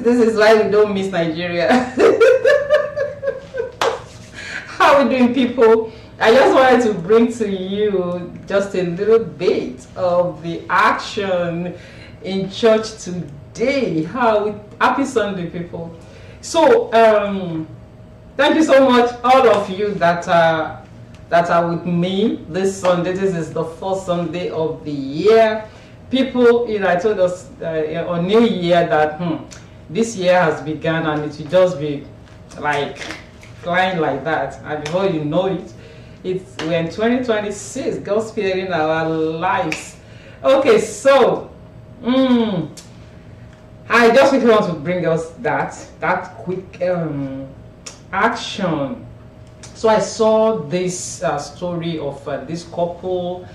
is why we don't miss Nigeria. How we doing, people? I just wanted to bring to you just a little bit of the action in church today. Happy Sunday, people. So thank you so much, all of you that are with me this Sunday. This is the first Sunday of the year. People, I told us on New Year that this year has begun and it will just be like flying like that, and before you know it, we're in 2026. God's sparing our lives. Okay, so I just really want to bring us that quick action. So I saw this story of this couple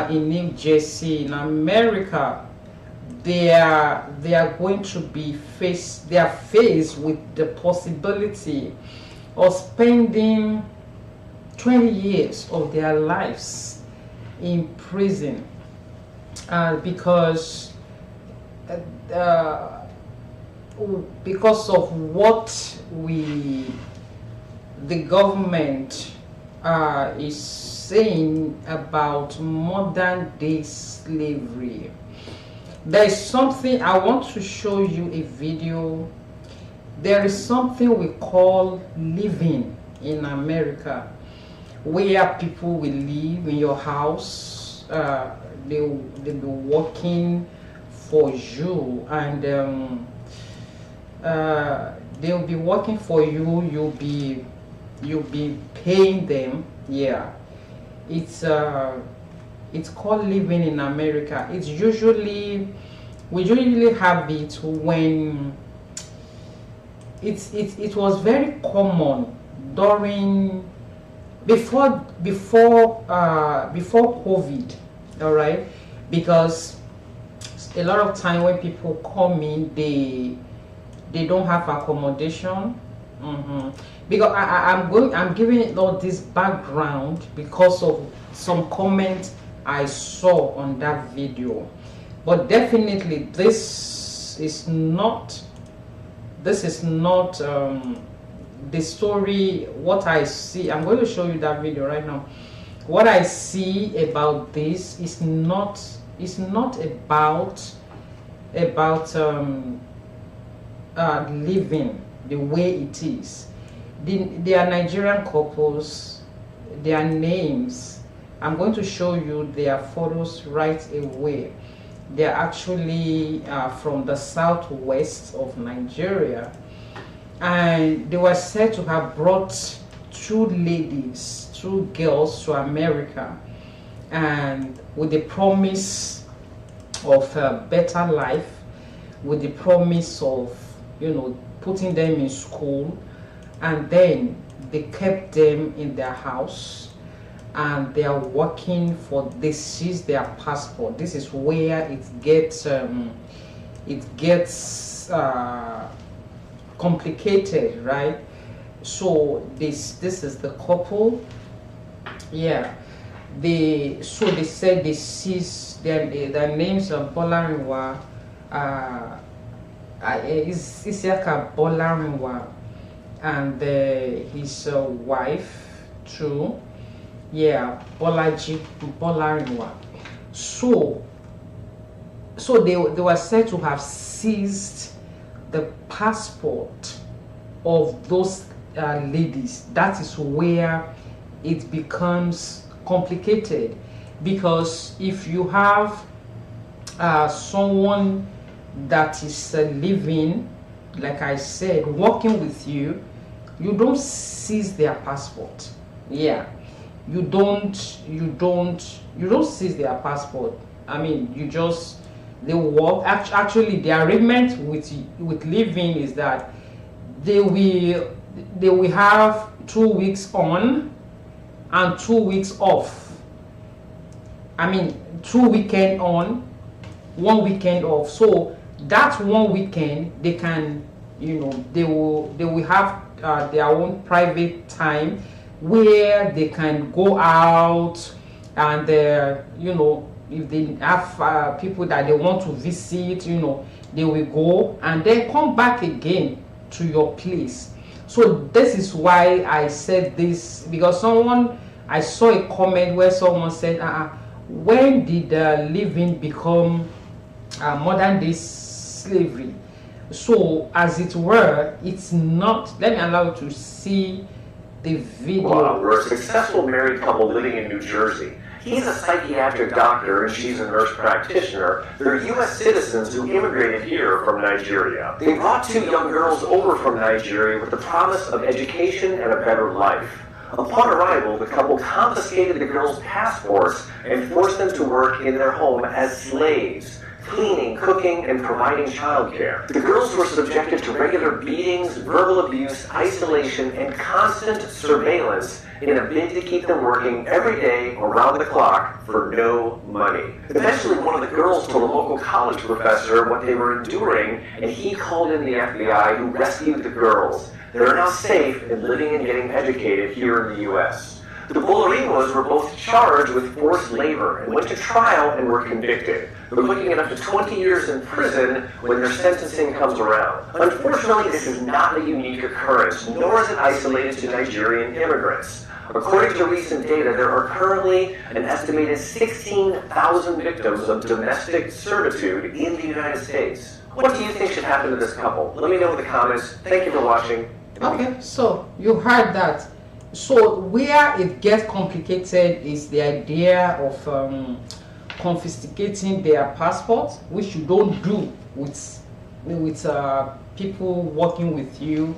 in New Jersey in America. They are going to be faced with the possibility of spending 20 years of their lives in prison because of what the government is saying about modern day slavery. There is something I want to show you, a video. There is something we call living in America, where people will live in your house. They'll be working for you, and they'll be working for you. You'll be paying them. Yeah, it's called living in America. We usually have it when it was very common before COVID, all right, because a lot of time when people come in, they don't have accommodation. Because I'm giving it all this background because of some comments I saw on that video. But definitely this is not the story. What I see, I'm going to show you that video right now. What I see about this is not about living the way it is. They are Nigerian couples. Their names, I'm going to show you their photos right away. They're actually from the southwest of Nigeria, and they were said to have brought two girls to America, and with the promise of a better life, with the promise of putting them in school, and then they kept them in their house, and they are working they seize their passport. This is where it gets complicated, right? So this is the couple. Yeah, they said they seized their names are Bolarinwa, Isiaka Bolarinwa, and his wife too. Yeah, Bolaji Bolarinwa. So they were said to have seized the passport of those ladies. That is where it becomes complicated, because if you have someone that is living, like I said, working with you, you don't seize their passport. Yeah, you don't seize their passport. I mean, they work. Actually, the arrangement with living is that they will have 2 weeks on and 2 weeks off. I mean, 2 weekend on, 1 weekend off. So that 1 weekend they can, they will have their own private time where they can go out, and if they have people that they want to visit, they will go and then come back again to your place. So this is why I said this, because I saw a comment where someone said, when did living become modern day slavery? So as it were, it's not. Let me allow you to see the video. We're a successful married couple living in New Jersey. He's a psychiatric doctor and she's a nurse practitioner. They're U.S. citizens who immigrated here from Nigeria. They brought 2 young girls over from Nigeria with the promise of education and a better life. Upon arrival, the couple confiscated the girls' passports and forced them to work in their home as slaves, cleaning, cooking, and providing childcare. The girls were subjected to regular beatings, verbal abuse, isolation, and constant surveillance in a bid to keep them working every day around the clock for no money. Eventually, one of the girls told a local college professor what they were enduring, and he called in the FBI, who rescued the girls. They're now safe and living and getting educated here in the U.S. The Bolerinos were both charged with forced labor and went to trial and were convicted. They're looking at up to 20 years in prison when their sentencing comes around. Unfortunately, this is not a unique occurrence, nor is it isolated to Nigerian immigrants. According to recent data, there are currently an estimated 16,000 victims of domestic servitude in the United States. What do you think should happen to this couple? Let me know in the comments. Thank you for watching. Okay, so you heard that. So where it gets complicated is the idea of confiscating their passports, which you don't do with people working with you,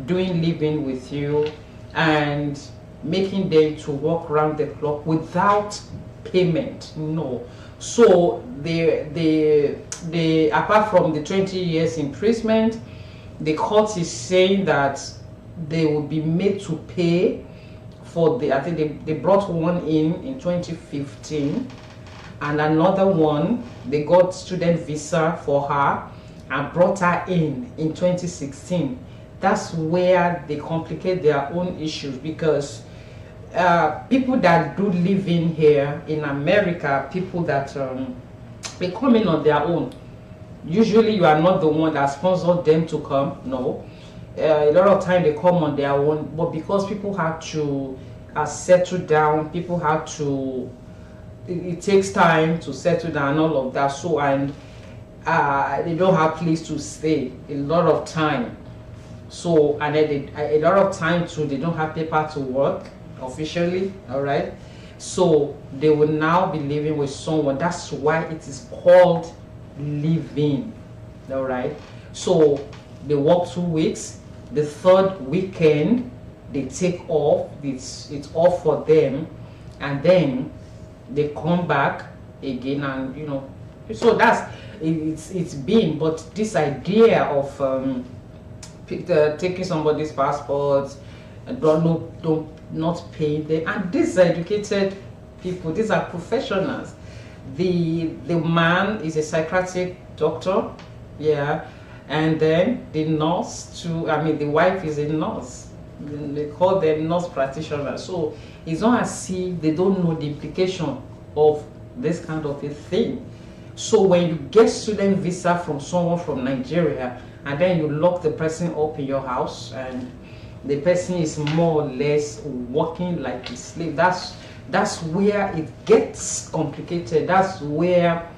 doing living with you, and making them to work around the clock without payment. No. So they apart from the 20 years imprisonment, the court is saying that they will be made to pay for I think they brought one in 2015, and another one, they got student visa for her and brought her in 2016. That's where they complicate their own issues, because people that do live in here in America, people that they come in on their own. Usually you are not the one that sponsored them to come. No. A lot of time they come on their own, but because people have to settle down, people have to, it takes time to settle down and all of that. So, and they don't have place to stay a lot of time. So, and then a lot of time too, they don't have paper to work officially. All right. So they will now be living with someone. That's why it is called living. All right. So they work 2 weeks. The 3rd weekend they take off. It's off for them, and then they come back again, and you know. So that's it's been. But this idea of taking somebody's passports and not paying them, and these are educated people. These are professionals. The man is a psychiatric doctor, yeah. And then the nurse too, I mean the wife is a nurse. They call them nurse practitioners. So it's not as if they don't know the implication of this kind of a thing. So when you get student visa from someone from Nigeria, and then you lock the person up in your house, and the person is more or less working like a slave, that's where it gets complicated. That's where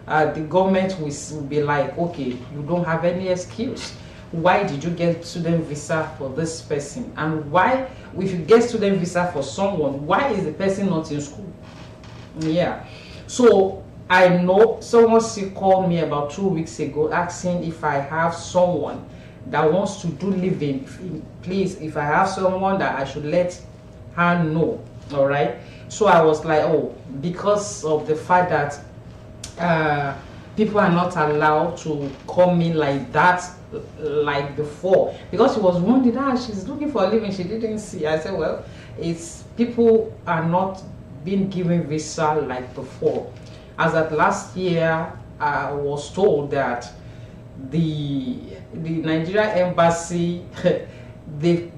the government will be like, okay, you don't have any excuse. Why did you get student visa for this person? And why, if you get student visa for someone, why is the person not in school? Yeah. So I know someone still called me about 2 weeks ago asking if I have someone that wants to do living. Please, if I have someone that I should let her know. All right. So I was like, oh, because of the fact that people are not allowed to come in like that like before, because she was wondering, she's looking for a living, she didn't see. I said, well, it's people are not being given visa like before. As at last year, I was told that the Nigeria embassy, the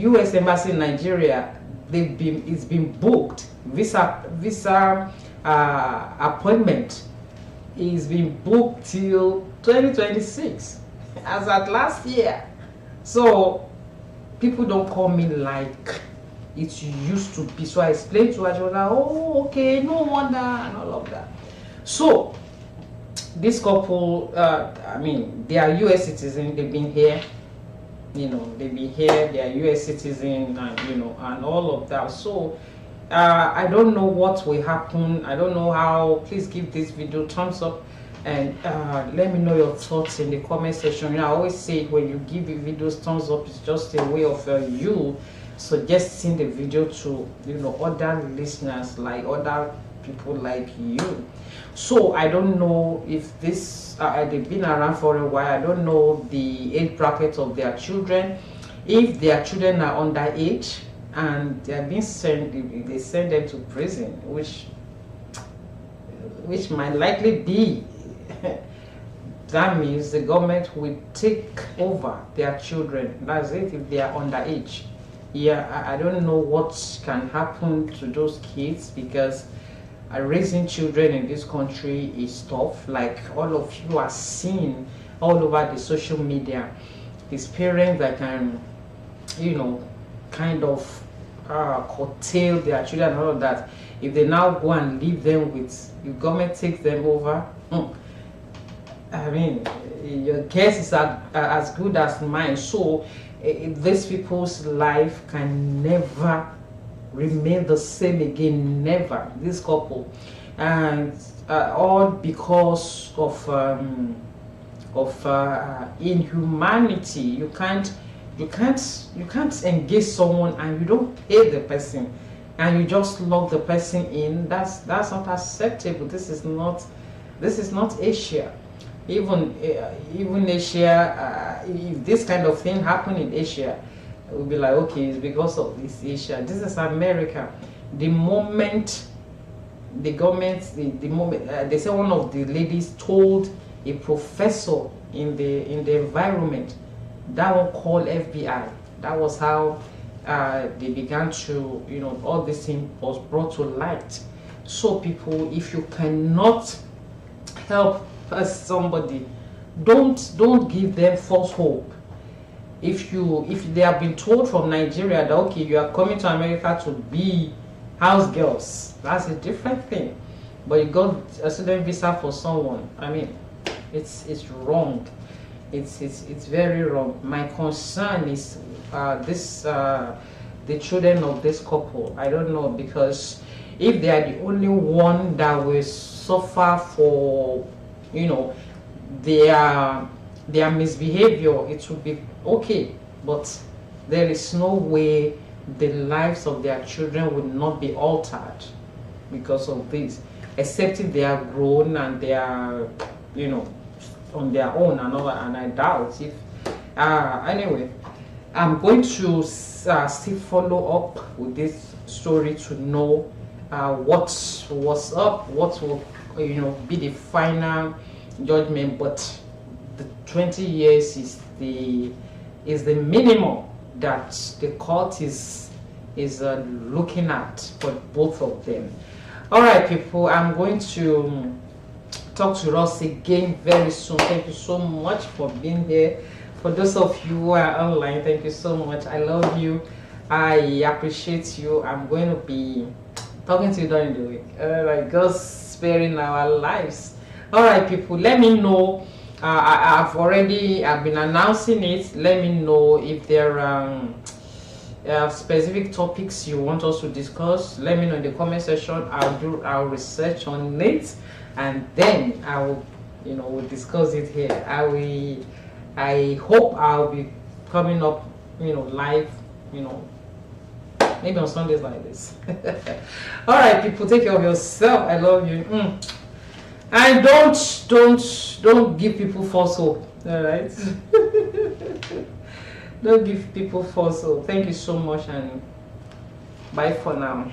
US embassy in Nigeria, it's been booked. Visa appointment is being booked till 2026 as at last year. So people don't call me like it used to be. So I explained to her, she was like, oh, okay, no wonder, and all of that. So this couple, I mean, they are US citizens. They've been here, you know, they've been here. They are US citizens, and you know, and all of that. So I don't know what will happen. I don't know how. Please give this video thumbs up, and let me know your thoughts in the comment section. You know, I always say when you give your videos thumbs up, it's just a way of you suggesting the video to, you know, other listeners, like other people like you. So I don't know if this they've been around for a while. I don't know the age bracket of their children, if their children are underage and they are being sent, if they send them to prison, which might likely be. That means the government will take over their children. That's it, if they are underage. Yeah, I don't know what can happen to those kids, because raising children in this country is tough. Like all of you are seeing all over the social media, these parents that can, you know, kind of curtail their children and all of that. If they now go and leave them with, the government takes them over, I mean, your guess is as good as mine. So these people's life can never remain the same again, never. This couple, and all because of inhumanity. You can't engage someone and you don't pay the person, and you just lock the person in. That's not acceptable. This is not Asia. Even Asia, if this kind of thing happen in Asia, we'll be like, okay, it's because of this Asia. This is America. The moment the government, the moment they say, one of the ladies told a professor in the environment, that one called FBI. That was how they began to, you know, all this thing was brought to light. So people, if you cannot help somebody, don't give them false hope. If they have been told from Nigeria that, okay, you are coming to America to be house girls, that's a different thing. But you got a student visa for someone, I mean, it's wrong. It's very wrong. My concern is the children of this couple. I don't know, because if they are the only one that will suffer for, you know, their misbehavior, it would be okay. But there is no way the lives of their children will not be altered because of this, except if they are grown and they are, you know, on their own and all that. And I doubt if anyway, I'm going to still follow up with this story to know what's up, what will, you know, be the final judgment. But the 20 years is the minimum that the court is looking at for both of them. All right, people, I'm going to talk to us again very soon. Thank you so much for being here. For those of you who are online, thank you so much. I love you. I appreciate you. I'm going to be talking to you during the week. Like God's sparing our lives. All right, people, let me know. I've been announcing it. Let me know if there are specific topics you want us to discuss. Let me know in the comment section. I'll research on it, and then I will, you know, we'll discuss it here. I hope I'll be coming up, you know, live, you know, maybe on Sundays like this. All right, people, take care of yourself. I love you. And don't give people false hope. All right. Don't give people false hope. Thank you so much, and bye for now.